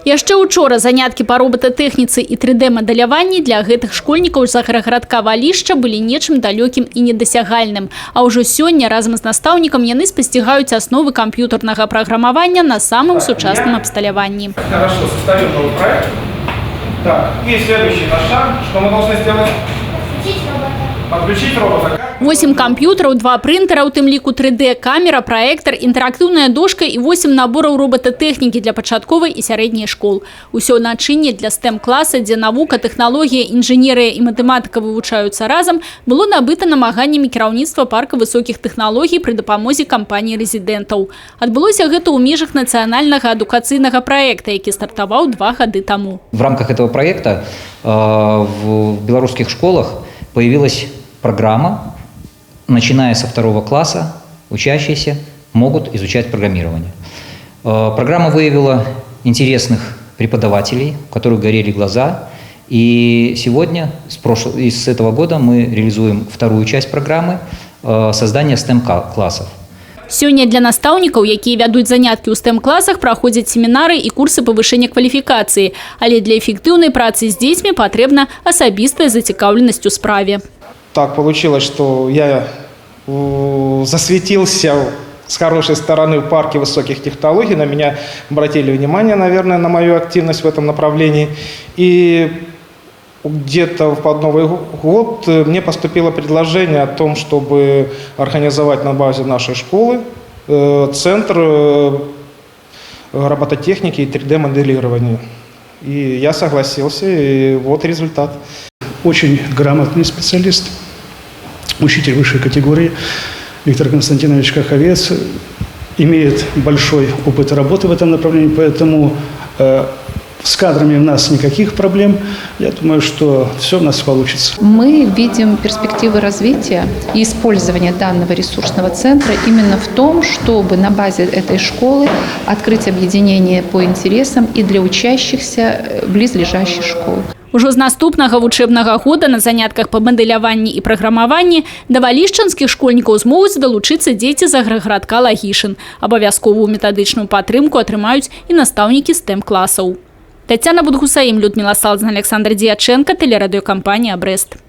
Яшчэ учора заняткі па роботатэхніцы і 3D-мадэляванні для гэтых школьнікаў з аграгарадка Валішча былі нечым далёкім і недасягальным. А ўжо сёння разам з настаўнікам яны спасцігаюць асновы камп'ютарнага праграмавання на самым сучасным абсталяванні. Хорошо, составим новый проект. Так, и следующий наш шаг. Что мы должны сделать? Подключить робота. 8 камп'ютараў, 2 прынтера, у тым ліку 3D, камера, праектар, інтэрактыўная дошка і 8 набораў роботатэхнікі для пачатковай і сярэдняй школ. Усё начынне для STEM-класа, дзе навука, тэхналогія, інжынерыя і матэматыка вывучаюцца разам, было набыта намаганнямі кіраўніцтва парка высокіх тэхналогій пры дапамозе кампаніі рэзідэнтаў. Адбылося гэта ў межах нацыянальнага адукацыйнага праекта, які стартаваў 2 гады таму. В рамках этого проекта в белорусских школах появилась программа. Начиная со 2 класса учащиеся могут изучать программирование. Программа выявила интересных преподавателей, у которых горели глаза. И сегодня, с этого года, мы реализуем вторую часть программы создания STEM-классов. Сёння для настаўнікаў, якія вядуць заняткі ў STEM-класах, праходзяць семінары і курсы павышэння кваліфікацыі. Але для эффектыўнай працы з дзецьмі патрэбна асабістая зацікаўленасць у справе. Так получилось, что я засветился с хорошей стороны в парке высоких технологий. На меня обратили внимание, наверное, на мою активность в этом направлении. И где-то под Новый год мне поступило предложение о том, чтобы организовать на базе нашей школы центр робототехники и 3D-моделирования. И я согласился, и вот результат. Очень грамотный специалист, учитель высшей категории Виктор Константинович Каховец, имеет большой опыт работы в этом направлении, поэтому с кадрами у нас никаких проблем. Я думаю, что все у нас получится. Мы видим перспективы развития и использования данного ресурсного центра именно в том, чтобы на базе этой школы открыть объединение по интересам и для учащихся близлежащих школ. Ужо з наступнага вучэбнага года на занятках па мадэляванні і праграмаванні да валішчанскіх школьнікаў змогуць далучыцца дзеці з аграгарадка Лагішын. Абавязковую метадычную падтрымку атрымаюць і настаўнікі STEM-класаў. Тацяна Будгусаім, Людмила Салдзін, Александр Дьяченко, телерадиокомпания «Брест».